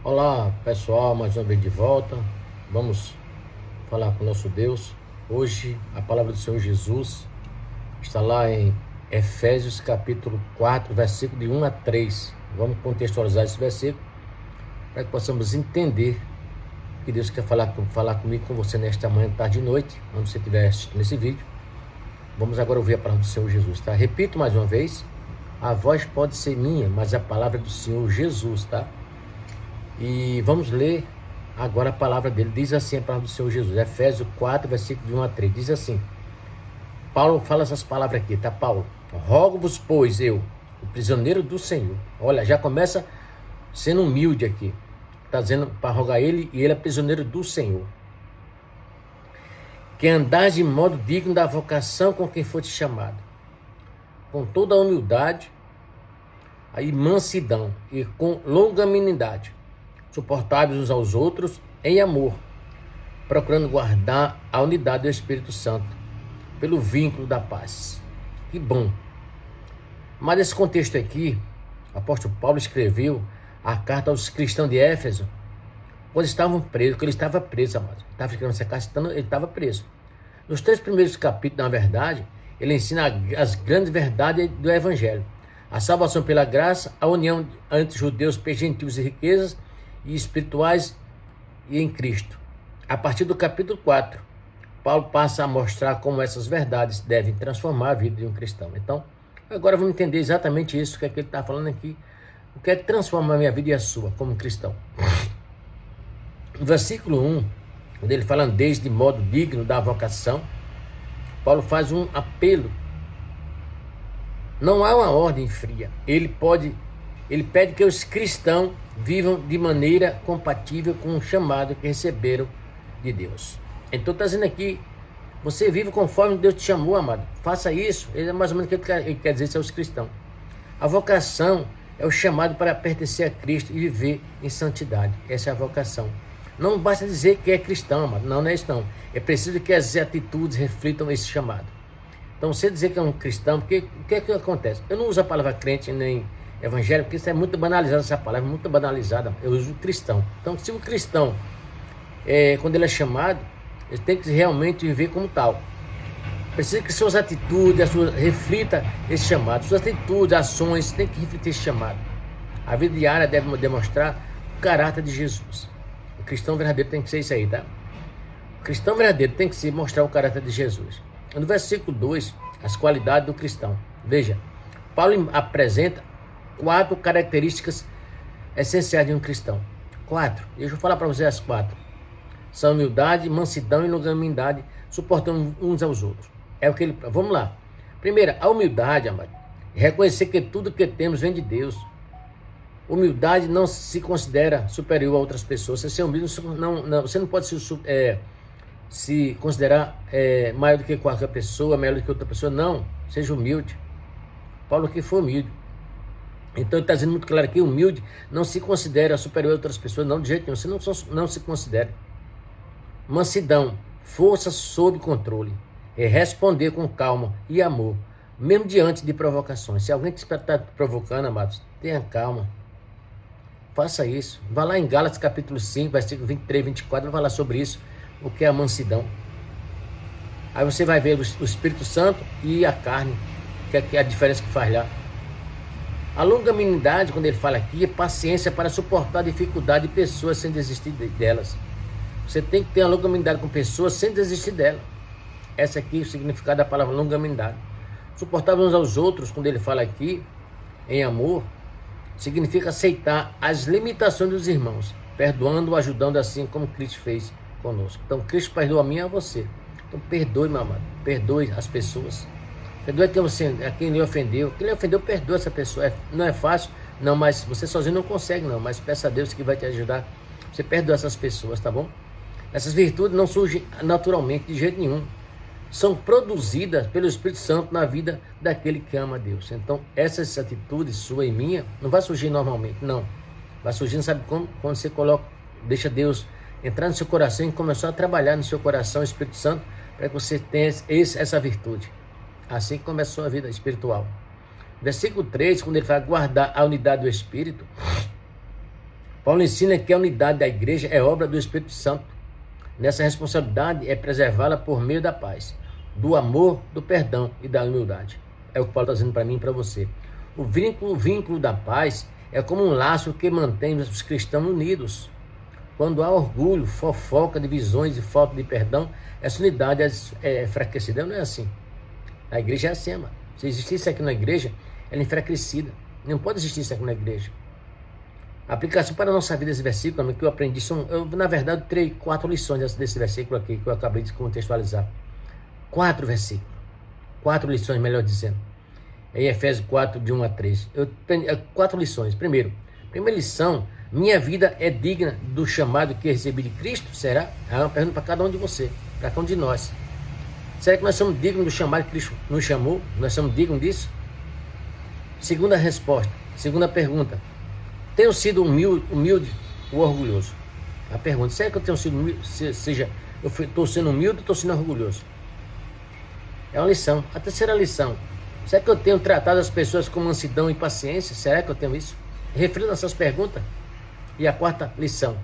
Olá pessoal, mais uma vez de volta. Vamos falar com o nosso Deus. Hoje a palavra do Senhor Jesus está lá em Efésios capítulo 4, versículo de 1 a 3. Vamos contextualizar esse versículo para que possamos entender que Deus quer falar comigo, com você nesta manhã, tarde e noite, onde você estiver assistindo esse vídeo. Vamos agora ouvir a palavra do Senhor Jesus, tá? Repito mais uma vez, a voz pode ser minha, mas a palavra é do Senhor Jesus, tá? E vamos ler agora a palavra dele. Diz assim a palavra do Senhor Jesus, Efésios 4, versículo de 1 a 3. Diz assim, Paulo fala essas palavras aqui, tá, Paulo? Rogo-vos, pois, eu, o prisioneiro do Senhor. Olha, já começa sendo humilde aqui. Está dizendo para rogar ele, e ele é prisioneiro do Senhor. Que andais de modo digno da vocação com quem foste chamado, com toda a humildade e mansidão, e com longanimidade, suportáveis uns aos outros em amor, procurando guardar a unidade do Espírito Santo pelo vínculo da paz. Que bom! Mas nesse contexto aqui, o apóstolo Paulo escreveu a carta aos cristãos de Éfeso quando estavam presos, porque ele estava preso, amado. Estava ficando essa carta, ele estava preso. Nos 3 primeiros capítulos, na verdade, ele ensina as grandes verdades do Evangelho: a salvação pela graça, a união entre judeus, gentios e riquezas e espirituais e em Cristo. A partir do capítulo 4, Paulo passa a mostrar como essas verdades devem transformar a vida de um cristão. Então, agora vamos entender exatamente isso, o que é que ele está falando aqui, o que é que transforma a minha vida e a sua como cristão. No versículo 1, quando ele fala desde modo digno da vocação, Paulo faz um apelo. Não há uma ordem fria. Ele pede que os cristãos vivam de maneira compatível com o chamado que receberam de Deus. Então está dizendo aqui, você vive conforme Deus te chamou, amado. Faça isso. Ele é mais ou menos o que ele quer dizer aos cristãos. A vocação é o chamado para pertencer a Cristo e viver em santidade. Essa é a vocação. Não basta dizer que é cristão, amado. Não é isso não. É preciso que as atitudes reflitam esse chamado. Então, você dizer que é um cristão, porque o que é que acontece? Eu não uso a palavra crente nem evangélico, porque isso é muito banalizado, essa palavra é muito banalizada. Eu uso cristão. Então, se o cristão, quando ele é chamado, ele tem que realmente viver como tal. Precisa que suas atitudes, reflita esse chamado. Suas atitudes, ações, tem que refletir esse chamado. A vida diária deve demonstrar o caráter de Jesus. O cristão verdadeiro tem que ser isso aí, tá? O cristão verdadeiro tem que mostrar o caráter de Jesus. No versículo 2, as qualidades do cristão. Veja, Paulo apresenta 4 características essenciais de um cristão. 4, deixa eu falar para vocês as 4. São humildade, mansidão e longanimidade, suportando uns aos outros. É o que ele... Vamos lá. Primeiro, a humildade, amado. Reconhecer que tudo que temos vem de Deus. Humildade não se considera superior a outras pessoas. Você ser humilde, você não pode se considerar maior do que qualquer pessoa, melhor do que outra pessoa. Não, seja humilde. Paulo aqui foi humilde. Então ele está dizendo muito claro aqui, humilde não se considera superior a outras pessoas, não, de jeito nenhum. Você não se considera. Mansidão, força sob controle. É responder com calma e amor, mesmo diante de provocações. Se alguém está provocando, amados, tenha calma. Faça isso. Vá lá em Gálatas capítulo 5, versículo 23, 24, vai falar sobre isso, o que é a mansidão. Aí você vai ver o Espírito Santo e a carne, que é a diferença que faz lá. A longanimidade, quando ele fala aqui, é paciência para suportar a dificuldade de pessoas sem desistir delas. Você tem que ter uma longanimidade com pessoas sem desistir delas. Essa aqui é o significado da palavra longanimidade. Suportar uns aos outros, quando ele fala aqui, em amor, significa aceitar as limitações dos irmãos, perdoando, ajudando assim como Cristo fez conosco. Então, Cristo perdoa a mim e a você. Então, perdoe, meu amado. Perdoe as pessoas. Perdoe a quem lhe ofendeu. Quem lhe ofendeu, perdoa essa pessoa. Não é fácil? Não, mas você sozinho não consegue, não. Mas peça a Deus que vai te ajudar. Você perdoa essas pessoas, tá bom? Essas virtudes não surgem naturalmente, de jeito nenhum. São produzidas pelo Espírito Santo na vida daquele que ama a Deus. Então, essas atitudes, sua e minha, não vai surgir normalmente, não. Vai surgir, sabe como? Quando você deixa Deus entrar no seu coração e começar a trabalhar no seu coração, o Espírito Santo, para que você tenha essa virtude. Assim que começou a vida espiritual. Versículo 3, quando ele fala guardar a unidade do Espírito, Paulo ensina que a unidade da igreja é obra do Espírito Santo. Nessa responsabilidade é preservá-la por meio da paz, do amor, do perdão e da humildade. É o que Paulo está dizendo para mim e para você. O vínculo da paz é como um laço que mantém os cristãos unidos. Quando há orgulho, fofoca, divisões e falta de perdão, essa unidade é enfraquecida. Não é assim. A igreja é assim, mano. Se existir isso aqui na igreja, ela é enfraquecida. Não pode existir isso aqui na igreja. A aplicação para a nossa vida desse versículo que eu aprendi, na verdade, eu tirei 4 lições desse versículo aqui, que eu acabei de contextualizar. 4 versículos. 4 lições, melhor dizendo. Em Efésios 4, de 1 a 3. Eu aprendi 4 lições. Primeira lição, minha vida é digna do chamado que recebi de Cristo? Será? É uma pergunta para cada um de você, para cada um de nós. Será que nós somos dignos do chamado que Cristo nos chamou? Nós somos dignos disso? Segunda resposta, segunda pergunta. Tenho sido humilde ou orgulhoso? A pergunta, será que eu tenho sido humilde? Eu estou sendo humilde ou estou sendo orgulhoso? É uma lição. A terceira lição, será que eu tenho tratado as pessoas com mansidão e paciência? Será que eu tenho isso? Reflita nessas perguntas. E a quarta lição,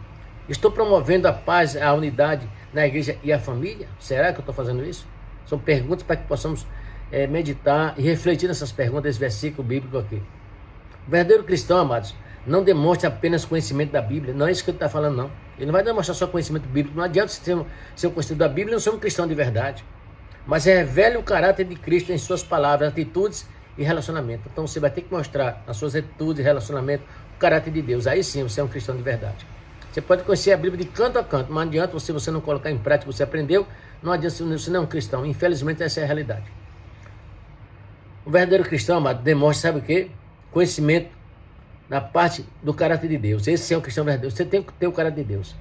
estou promovendo a paz, a unidade na igreja e a família? Será que eu estou fazendo isso? São perguntas para que possamos meditar e refletir nessas perguntas, desse versículo bíblico aqui. O verdadeiro cristão, amados, não demonstra apenas conhecimento da Bíblia. Não é isso que ele está falando, não. Ele não vai demonstrar só conhecimento bíblico. Não adianta você ser um conhecedor da Bíblia e não ser um cristão de verdade. Mas revele o caráter de Cristo em suas palavras, atitudes e relacionamento. Então você vai ter que mostrar nas suas atitudes e relacionamento o caráter de Deus. Aí sim você é um cristão de verdade. Você pode conhecer a Bíblia de canto a canto, mas não adianta você não colocar em prática o que você aprendeu. Não adianta, você não é um cristão. Infelizmente essa é a realidade. O verdadeiro cristão, amado, demonstra, sabe o quê? Conhecimento na parte do caráter de Deus. Esse é um cristão verdadeiro. Você tem que ter o caráter de Deus.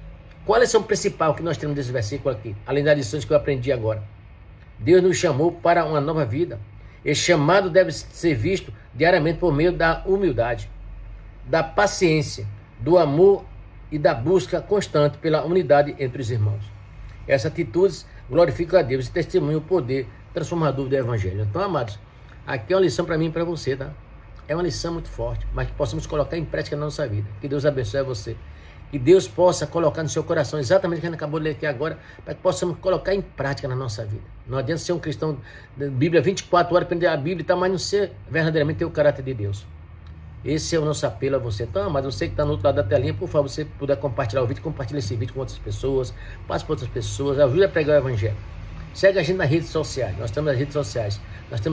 Qual é a lição principal que nós temos desse versículo aqui? Além das lições que eu aprendi agora. Deus nos chamou para uma nova vida. Esse chamado deve ser visto diariamente por meio da humildade, da paciência, do amor e da busca constante pela unidade entre os irmãos. Essas atitudes glorificam a Deus e testemunham o poder transformador do Evangelho. Então, amados, aqui é uma lição para mim e para você, tá? É uma lição muito forte, mas que possamos colocar em prática na nossa vida. Que Deus abençoe você. Que Deus possa colocar no seu coração exatamente o que a gente acabou de ler aqui agora, para que possamos colocar em prática na nossa vida. Não adianta ser um cristão da Bíblia 24 horas, aprender a Bíblia e tal, mas não ser verdadeiramente ter o caráter de Deus. Esse é o nosso apelo a você. Então, mas você que está no outro lado da telinha, por favor, você puder compartilhar o vídeo, compartilhe esse vídeo com outras pessoas, passe para outras pessoas, ajude a pregar o Evangelho. Segue a gente nas redes sociais. Nós estamos nas redes sociais.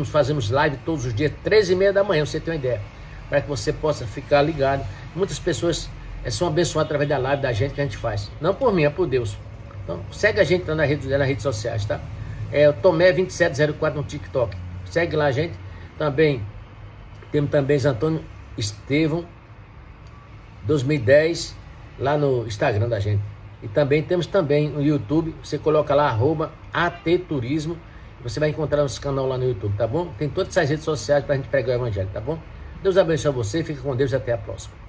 Fazemos live todos os dias, 13h30 da manhã, você tem uma ideia. Para que você possa ficar ligado. Muitas pessoas são abençoadas através da live da gente que a gente faz. Não por mim, é por Deus. Então, segue a gente nas redes sociais, tá? É o Tomé2704 no TikTok. Segue lá a gente. Também temos também Antônio Estevão 2010 lá no Instagram da gente. E também temos também no YouTube. Você coloca lá @ATturismo. Você vai encontrar nosso canal lá no YouTube, tá bom? Tem todas essas redes sociais para a gente pregar o Evangelho, tá bom? Deus abençoe você, fica com Deus e até a próxima.